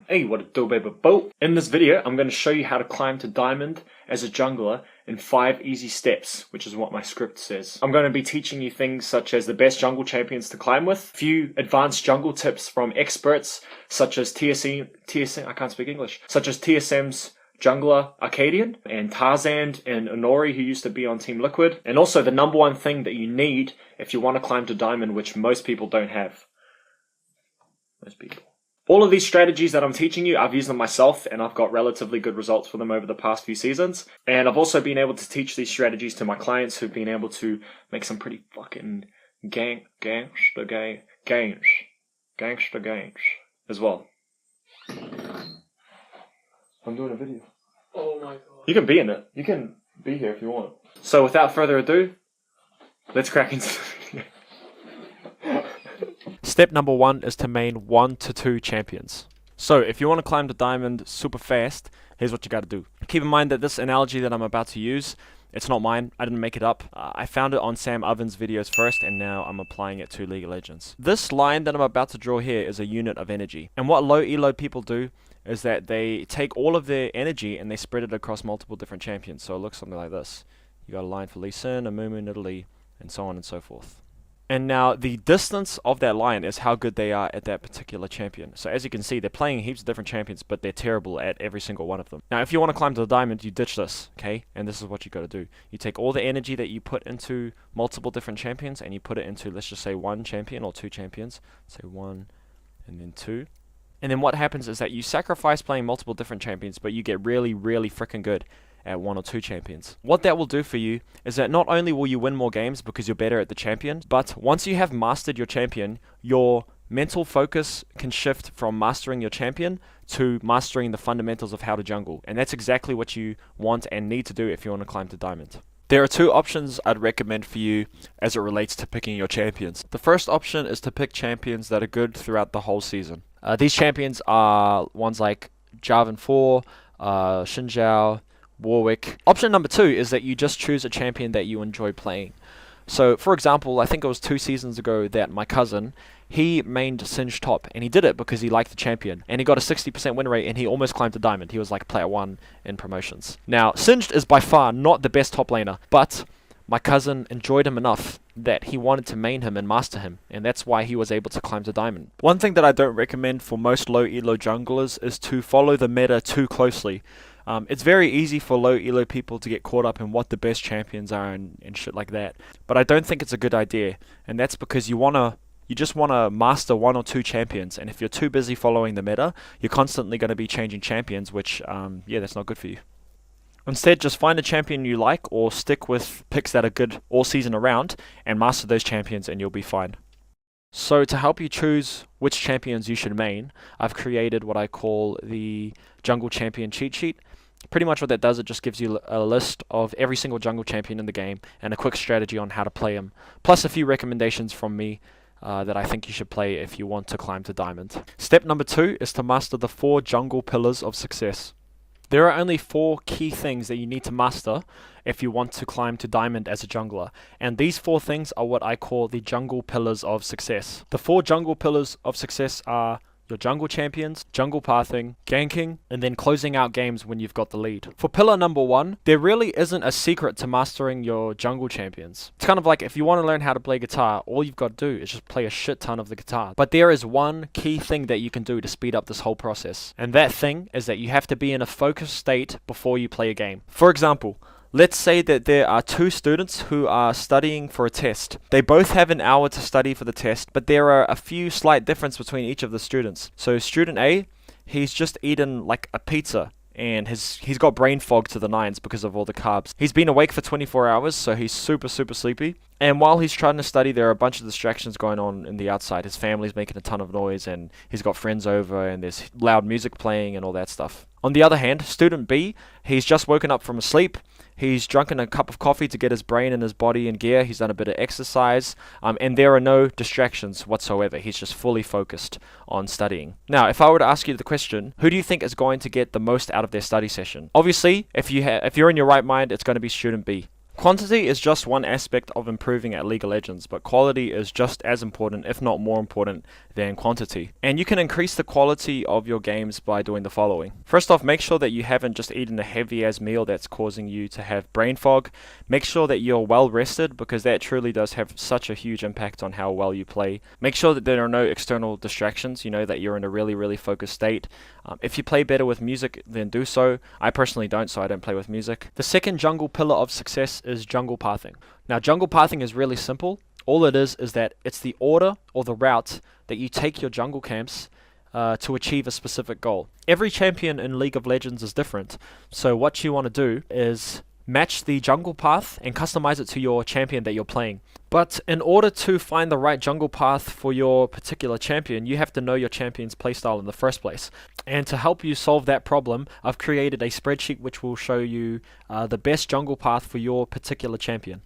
Hey, what it do, baby boat? In this video, I'm going to show you how to climb to diamond as a jungler in 5 easy steps, which is what my script says. I'm going to be teaching you things such as the best jungle champions to climb with, a few advanced jungle tips from experts such as TSM's jungler Arcadian, and Tarzan and Honori, who used to be on Team Liquid, and also the number one thing that you need if you want to climb to diamond, which most people don't have. Most people. All of these strategies that I'm teaching you, I've used them myself, and I've got relatively good results for them over the past few seasons. And I've also been able to teach these strategies to my clients who've been able to make some pretty fucking gangster gains as well. I'm doing a video. Oh my god. You can be in it. You can be here if you want. So without further ado, let's crack into the video. Step number 1 is to main 1 to 2 champions. So if you want to climb to diamond super fast, here's what you got to do. Keep in mind that this analogy that I'm about to use, it's not mine. I didn't make it up. I found it on Sam Oven's videos first, and now I'm applying it to League of Legends. This line that I'm about to draw here is a unit of energy. And what low elo people do is that they take all of their energy and they spread it across multiple different champions. So it looks something like this. You got a line for Lee Sin, Amumu, Nidalee, and so on and so forth. And now the distance of that line is how good they are at that particular champion. So as you can see, they're playing heaps of different champions, but they're terrible at every single one of them. Now if you want to climb to the diamond, you ditch this, okay? And this is what you got to do. You take all the energy that you put into multiple different champions and you put it into, let's just say, 1 champion or 2 champions. Say 1 and then 2. And then what happens is that you sacrifice playing multiple different champions, but you get really, really freaking good at 1 or 2 champions. What that will do for you is that not only will you win more games because you're better at the champion, but once you have mastered your champion, your mental focus can shift from mastering your champion to mastering the fundamentals of how to jungle. And that's exactly what you want and need to do if you want to climb to diamond. There are 2 options I'd recommend for you as it relates to picking your champions. The first option is to pick champions that are good throughout the whole season. These champions are ones like Jarvan 4, Xin Zhao, Warwick. Option number 2 is that you just choose a champion that you enjoy playing. So, for example, I think it was 2 seasons ago that my cousin, he mained Singed top, and he did it because he liked the champion, and he got a 60% win rate, and he almost climbed to diamond. He was like player 1 in promotions. Now, Singed is by far not the best top laner, but my cousin enjoyed him enough that he wanted to main him and master him, and that's why he was able to climb to diamond. One thing that I don't recommend for most low elo junglers is to follow the meta too closely. It's very easy for low elo people to get caught up in what the best champions are and shit like that. But I don't think it's a good idea, and that's because you just want to master 1 or 2 champions, and if you're too busy following the meta, you're constantly going to be changing champions, which, yeah, that's not good for you. Instead, just find a champion you like, or stick with picks that are good all season around, and master those champions and you'll be fine. So to help you choose which champions you should main, I've created what I call the Jungle Champion Cheat Sheet. Pretty much what that does, it just gives you a list of every single jungle champion in the game and a quick strategy on how to play them, plus a few recommendations from me that I think you should play if you want to climb to diamond. Step number 2 is to master the 4 jungle pillars of success. There are only 4 key things that you need to master if you want to climb to diamond as a jungler, and these 4 things are what I call the jungle pillars of success. The 4 jungle pillars of success are your jungle champions, jungle pathing, ganking, and then closing out games when you've got the lead. For pillar number 1, there really isn't a secret to mastering your jungle champions. It's kind of like if you want to learn how to play guitar, all you've got to do is just play a shit ton of the guitar. But there is one key thing that you can do to speed up this whole process, and that thing is that you have to be in a focused state before you play a game. For example, let's say that there are 2 students who are studying for a test. They both have an hour to study for the test, but there are a few slight differences between each of the students. So student A, he's just eaten like a pizza, and he's got brain fog to the 9s because of all the carbs. He's been awake for 24 hours, so he's super sleepy. And while he's trying to study, there are a bunch of distractions going on in the outside. His family's making a ton of noise, and he's got friends over, and there's loud music playing and all that stuff. On the other hand, student B, he's just woken up from a sleep. He's drunken a cup of coffee to get his brain and his body in gear. He's done a bit of exercise, and there are no distractions whatsoever. He's just fully focused on studying. Now, if I were to ask you the question, who do you think is going to get the most out of their study session? Obviously, if you're in your right mind, it's going to be student B. Quantity is just one aspect of improving at League of Legends, but quality is just as important, if not more important, than quantity. And you can increase the quality of your games by doing the following. First off, make sure that you haven't just eaten a heavy-as meal that's causing you to have brain fog. Make sure that you're well rested, because that truly does have such a huge impact on how well you play. Make sure that there are no external distractions, that you're in a really, really focused state. If you play better with music, then do so. I personally don't, so I don't play with music. The second jungle pillar of success is jungle pathing. Now, jungle pathing is really simple. All it is that it's the order or the route that you take your jungle camps to achieve a specific goal. Every champion in League of Legends is different, so what you want to do is match the jungle path and customize it to your champion that you're playing. But in order to find the right jungle path for your particular champion, you have to know your champion's playstyle in the first place. And to help you solve that problem, I've created a spreadsheet which will show you the best jungle path for your particular champion.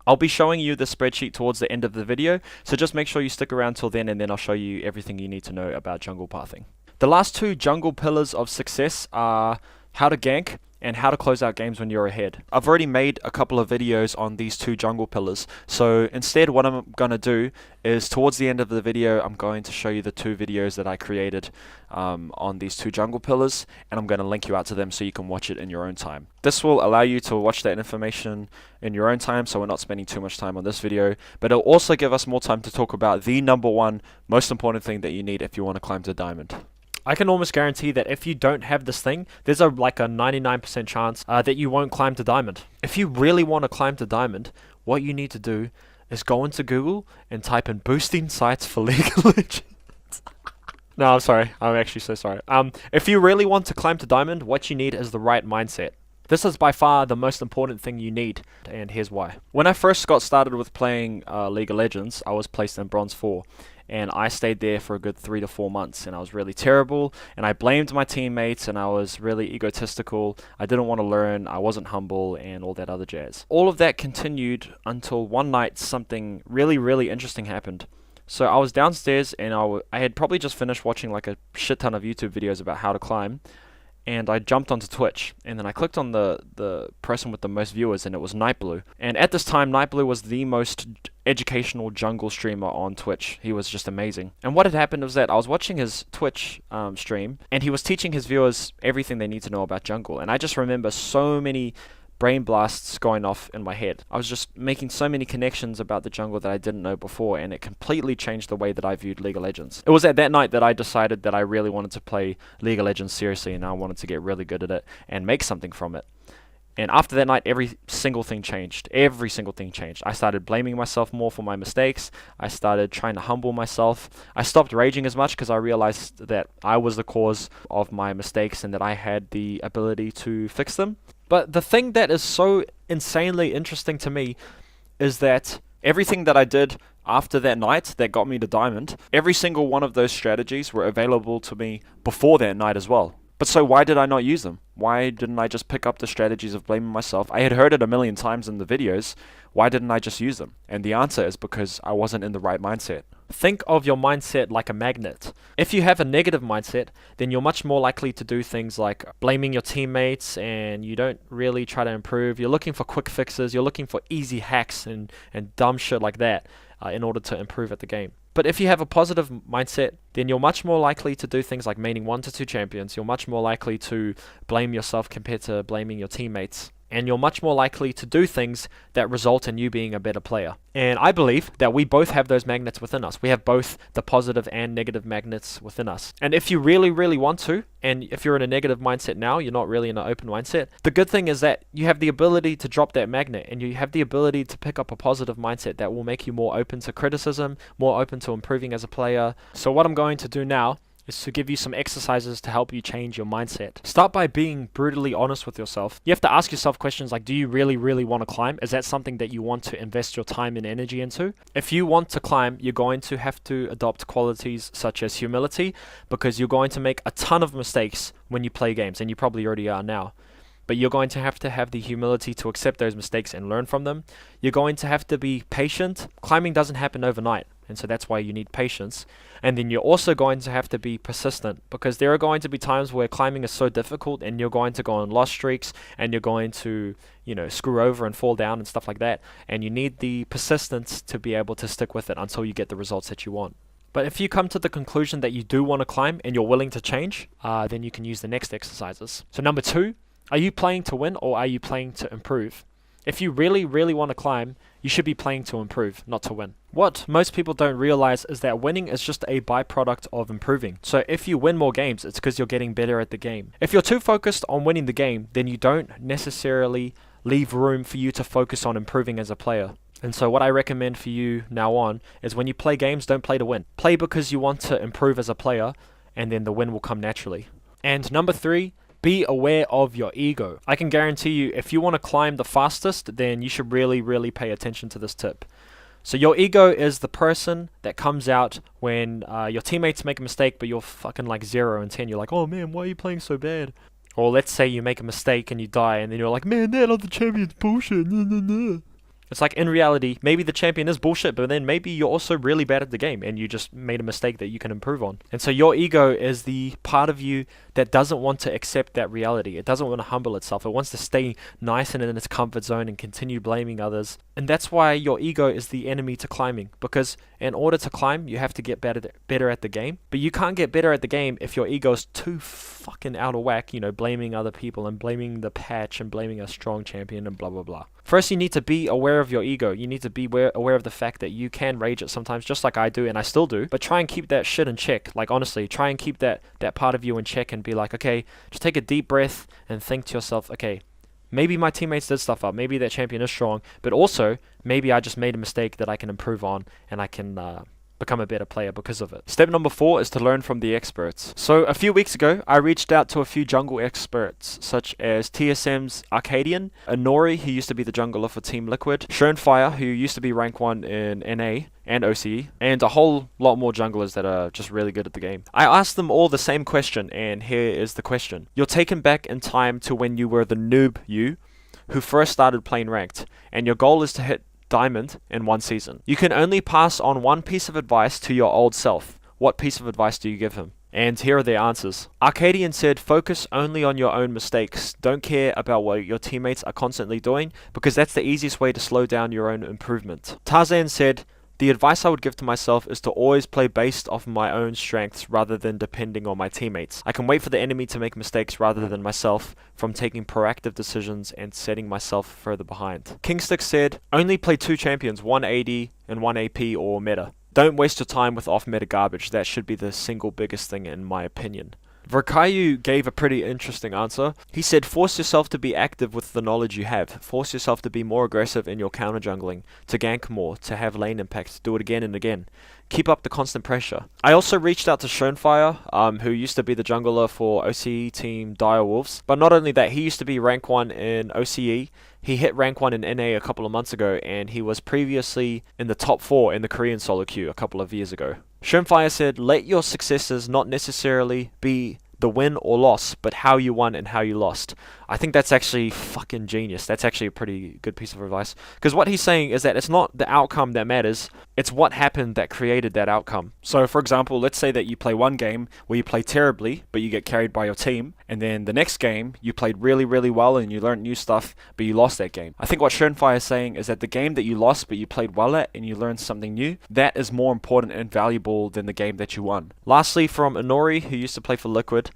I'll be showing you the spreadsheet towards the end of the video, so just make sure you stick around till then, and then I'll show you everything you need to know about jungle pathing. The last two jungle pillars of success are how to gank and how to close out games when you're ahead. I've already made a couple of videos on these two jungle pillars, so instead what I'm going to do is towards the end of the video I'm going to show you the two videos that I created on these two jungle pillars, and I'm going to link you out to them so you can watch it in your own time. This will allow you to watch that information in your own time, so we're not spending too much time on this video, but it'll also give us more time to talk about the number one most important thing that you need if you want to climb to diamond. I can almost guarantee that if you don't have this thing, there's like a 99% chance that you won't climb to diamond. If you really want to climb to diamond, what you need to do is go into Google and type in boosting sites for League of Legends. No, I'm sorry. I'm actually so sorry. If you really want to climb to diamond, what you need is the right mindset. This is by far the most important thing you need, and here's why. When I first got started with playing League of Legends, I was placed in Bronze 4. And I stayed there for a good 3 to 4 months, and I was really terrible, and I blamed my teammates, and I was really egotistical. I didn't want to learn, I wasn't humble, and all that other jazz. All of that continued until one night something really, really interesting happened. So I was downstairs, and I had probably just finished watching like a shit ton of YouTube videos about how to climb, and I jumped onto Twitch, and then I clicked on the person with the most viewers, and it was Nightblue. And at this time, Nightblue was the most educational jungle streamer on Twitch. He was just amazing. And what had happened was that I was watching his Twitch stream, and he was teaching his viewers everything they need to know about jungle. And I just remember so many brain blasts going off in my head. I was just making so many connections about the jungle that I didn't know before, and it completely changed the way that I viewed League of Legends. It was at that night that I decided that I really wanted to play League of Legends seriously, and I wanted to get really good at it and make something from it. And after that night, every single thing changed. Every single thing changed. I started blaming myself more for my mistakes. I started trying to humble myself. I stopped raging as much because I realized that I was the cause of my mistakes and that I had the ability to fix them. But the thing that is so insanely interesting to me is that everything that I did after that night that got me to diamond, every single one of those strategies were available to me before that night as well. But so why did I not use them? Why didn't I just pick up the strategies of blaming myself? I had heard it a million times in the videos. Why didn't I just use them? And the answer is because I wasn't in the right mindset. Think of your mindset like a magnet. If you have a negative mindset, then you're much more likely to do things like blaming your teammates, and you don't really try to improve. You're looking for quick fixes. You're looking for easy hacks and dumb shit like that in order to improve at the game. But if you have a positive mindset, then you're much more likely to do things like maining 1 to 2 champions. You're much more likely to blame yourself compared to blaming your teammates. And you're much more likely to do things that result in you being a better player. And I believe that we both have those magnets within us. We have both the positive and negative magnets within us. And if you really, really want to, and if you're in a negative mindset now, you're not really in an open mindset, the good thing is that you have the ability to drop that magnet, and you have the ability to pick up a positive mindset that will make you more open to criticism, more open to improving as a player. So what I'm going to do now is to give you some exercises to help you change your mindset. Start by being brutally honest with yourself. You have to ask yourself questions like, do you really, really want to climb? Is that something that you want to invest your time and energy into? If you want to climb, you're going to have to adopt qualities such as humility, because you're going to make a ton of mistakes when you play games, and you probably already are now. But you're going to have the humility to accept those mistakes and learn from them. You're going to have to be patient. Climbing doesn't happen overnight. and so that's why you need patience. And then you're also going to have to be persistent, because there are going to be times where climbing is so difficult and you're going to go on loss streaks and you're going to, screw over and fall down and stuff like that, and you need the persistence to be able to stick with it until you get the results that you want. But if you come to the conclusion that you do want to climb and you're willing to change, then you can use the next exercises. So number 2, are you playing to win or are you playing to improve? If you really, really want to climb, you should be playing to improve, not to win. What most people don't realize is that winning is just a byproduct of improving. So if you win more games, it's because you're getting better at the game. If you're too focused on winning the game, then you don't necessarily leave room for you to focus on improving as a player. And so what I recommend for you now on is when you play games, don't play to win. Play because you want to improve as a player, and then the win will come naturally. And number 3, be aware of your ego. I can guarantee you, if you want to climb the fastest, then you should really, really pay attention to this tip. So your ego is the person that comes out when your teammates make a mistake, but you're fucking like 0 and 10. You're like, oh man, why are you playing so bad? Or let's say you make a mistake and you die, and then you're like, man, that other champion's bullshit. It's like, in reality, maybe the champion is bullshit, but then maybe you're also really bad at the game and you just made a mistake that you can improve on. And so your ego is the part of you that doesn't want to accept that reality. It doesn't want to humble itself. It wants to stay nice and in its comfort zone and continue blaming others. And that's why your ego is the enemy to climbing, because in order to climb, you have to get better at the game. But you can't get better at the game if your ego's too fucking out of whack, blaming other people and blaming the patch and blaming a strong champion and blah, blah, blah. First, you need to be aware of your ego. You need to be aware of the fact that you can rage it sometimes, just like I do, and I still do. But try and keep that shit in check. Like, honestly, try and keep that part of you in check and be like, okay, just take a deep breath and think to yourself, okay, maybe my teammates did stuff up. Maybe that champion is strong. But also, maybe I just made a mistake that I can improve on, and I can become a better player because of it. Step number 4 is to learn from the experts. So a few weeks ago, I reached out to a few jungle experts, such as TSM's Arcadian, Inori, who used to be the jungler for Team Liquid, Schönfire, who used to be rank 1 in NA and OCE, and a whole lot more junglers that are just really good at the game. I asked them all the same question, and here is the question. You're taken back in time to when you were the noob who first started playing ranked, and your goal is to hit Diamond in 1 season. You can only pass on one piece of advice to your old self. What piece of advice do you give him? And here are their answers. Arcadian said, focus only on your own mistakes. Don't care about what your teammates are constantly doing, because that's the easiest way to slow down your own improvement. Tarzan said, the advice I would give to myself is to always play based off my own strengths rather than depending on my teammates. I can wait for the enemy to make mistakes rather than myself from taking proactive decisions and setting myself further behind. Kingstick said, only play 2 champions, 1 AD and 1 AP or meta. Don't waste your time with off-meta garbage. That should be the single biggest thing in my opinion. Verkayu gave a pretty interesting answer. He said, force yourself to be active with the knowledge you have. Force yourself to be more aggressive in your counter jungling, to gank more, to have lane impact, do it again and again. Keep up the constant pressure. I also reached out to Schönfire, who used to be the jungler for OCE team Direwolves. But not only that, he used to be rank 1 in OCE. He hit rank 1 in NA a couple of months ago, and he was previously in the top 4 in the Korean solo queue a couple of years ago. Schönfire said, let your successes not necessarily be the win or loss, but how you won and how you lost. I think that's actually fucking genius. That's actually a pretty good piece of advice. Because what he's saying is that it's not the outcome that matters, it's what happened that created that outcome. So for example, let's say that you play one game where you play terribly, but you get carried by your team, and then the next game you played really, really well and you learned new stuff, but you lost that game. I think what Schönfire is saying is that the game that you lost but you played well at and you learned something new, that is more important and valuable than the game that you won. Lastly, from Inori, who used to play for Liquid,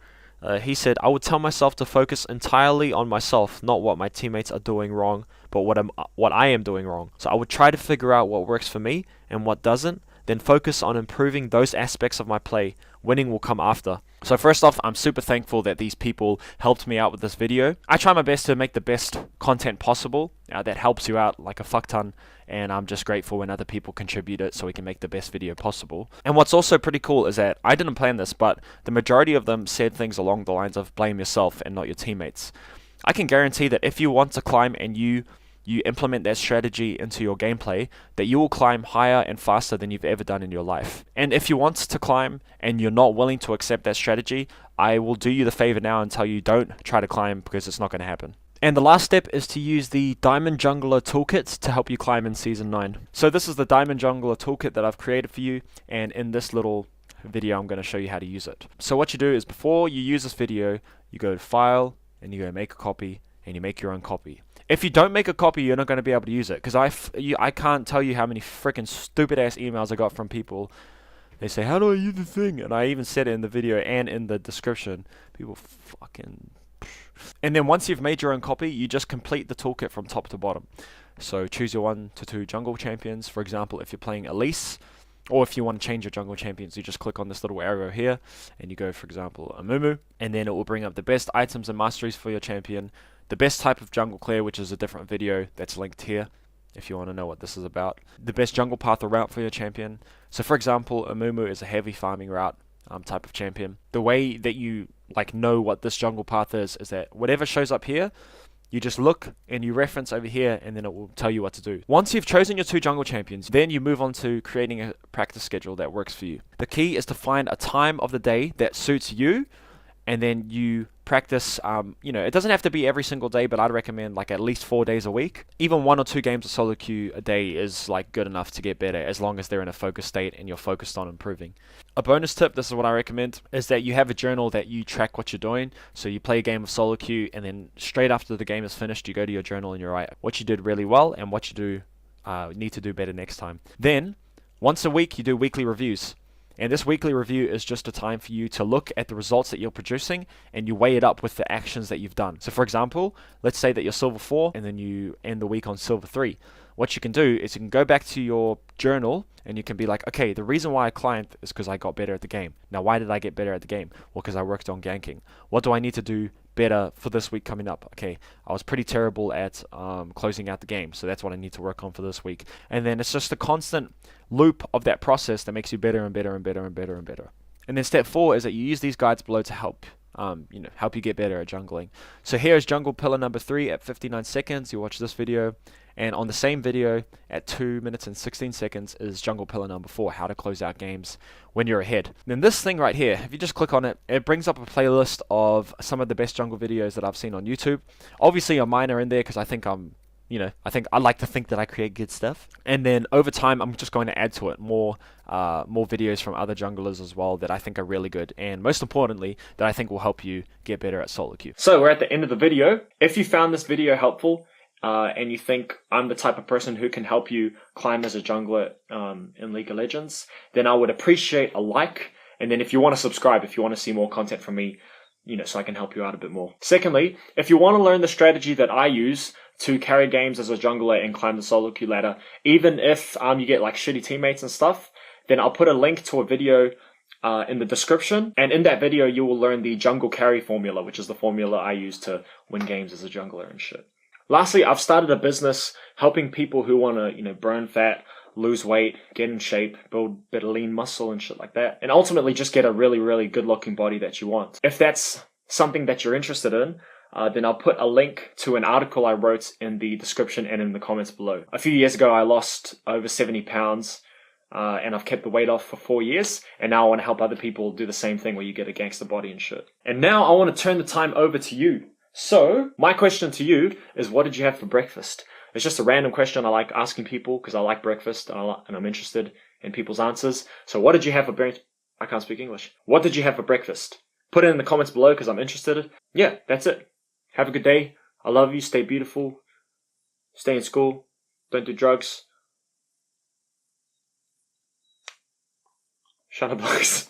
he said, I would tell myself to focus entirely on myself, not what my teammates are doing wrong, but what I am doing wrong. So I would try to figure out what works for me and what doesn't, then focus on improving those aspects of my play. Winning will come after. So first off, I'm super thankful that these people helped me out with this video. I try my best to make the best content possible that helps you out like a fuck ton, and I'm just grateful when other people contribute it so we can make the best video possible. And what's also pretty cool is that I didn't plan this, but the majority of them said things along the lines of blame yourself and not your teammates. I can guarantee that if you want to climb and you implement that strategy into your gameplay, that you will climb higher and faster than you've ever done in your life. And if you want to climb and you're not willing to accept that strategy, I will do you the favor now and tell you don't try to climb, because it's not going to happen. And the last step is to use the Diamond Jungler Toolkit to help you climb in Season 9. So this is the Diamond Jungler Toolkit that I've created for you, and in this little video I'm going to show you how to use it. So what you do is before you use this video, you go to File, and you go make a copy, and you make your own copy. If you don't make a copy, you're not going to be able to use it, because I can't tell you how many freaking stupid ass emails I got from people. They say, how do I use the thing? And I even said it in the video and in the description. People fucking... And then once you've made your own copy, you just complete the toolkit from top to bottom. So choose your 1 to 2 jungle champions. For example, if you're playing Elise, or if you want to change your jungle champions, you just click on this little arrow here, and you go, for example, Amumu, and then it will bring up the best items and masteries for your champion, the best type of jungle clear, which is a different video that's linked here, if you want to know what this is about, the best jungle path or route for your champion. So for example, Amumu is a heavy farming route type of champion. The way that you know what this jungle path is that whatever shows up here, you just look and you reference over here, and then it will tell you what to do. Once you've chosen your 2 jungle champions, then you move on to creating a practice schedule that works for you. The key is to find a time of the day that suits you, and then you practice, it doesn't have to be every single day, but I'd recommend at least 4 days a week. Even 1 or 2 games of solo queue a day is good enough to get better, as long as they're in a focused state and you're focused on improving. A bonus tip, this is what I recommend, is that you have a journal that you track what you're doing. So you play a game of solo queue, and then straight after the game is finished, you go to your journal and you write what you did really well and what you need to do better next time. Then, once a week, you do weekly reviews. And this weekly review is just a time for you to look at the results that you're producing, and you weigh it up with the actions that you've done. So for example, let's say that you're Silver 4 and then you end the week on Silver 3. What you can do is you can go back to your journal and you can be like, okay, the reason why I climbed is because I got better at the game. Now, why did I get better at the game? Well, because I worked on ganking. What do I need to do better for this week coming up? Okay, I was pretty terrible at closing out the game, so that's what I need to work on for this week. And then it's just a constant loop of that process that makes you better and better and better and better and better. And then step 4 is that you use these guides below to help help you get better at jungling. So here is jungle pillar number 3 at 59 seconds. You watch this video, and on the same video at 2 minutes and 16 seconds is jungle pillar number 4, how to close out games when you're ahead. Then this thing right here, if you just click on it, it brings up a playlist of some of the best jungle videos that I've seen on YouTube. Obviously mine are in there because I think I like to think that I create good stuff. And then over time, I'm just going to add to it more videos from other junglers as well that I think are really good, and most importantly, that I think will help you get better at solo queue. So we're at the end of the video. If you found this video helpful, and you think I'm the type of person who can help you climb as a jungler in League of Legends, then I would appreciate a like. And then if you want to subscribe, if you want to see more content from me, so I can help you out a bit more. Secondly, if you want to learn the strategy that I use to carry games as a jungler and climb the solo queue ladder, even if you get shitty teammates and stuff, then I'll put a link to a video in the description. And in that video, you will learn the jungle carry formula, which is the formula I use to win games as a jungler and shit. Lastly, I've started a business helping people who want to, burn fat, lose weight, get in shape, build a bit of lean muscle and shit like that, and ultimately just get a really, really good-looking body that you want. If that's something that you're interested in, then I'll put a link to an article I wrote in the description and in the comments below. A few years ago, I lost over 70 pounds, and I've kept the weight off for 4 years, and now I want to help other people do the same thing where you get a gangster body and shit. And now I want to turn the time over to you. So, my question to you is, what did you have for breakfast? It's just a random question I like asking people because I like breakfast and I'm interested in people's answers. So what did you have for breakfast? I can't speak English. What did you have for breakfast? Put it in the comments below because I'm interested. Yeah, that's it. Have a good day. I love you. Stay beautiful. Stay in school. Don't do drugs. Shut up, box.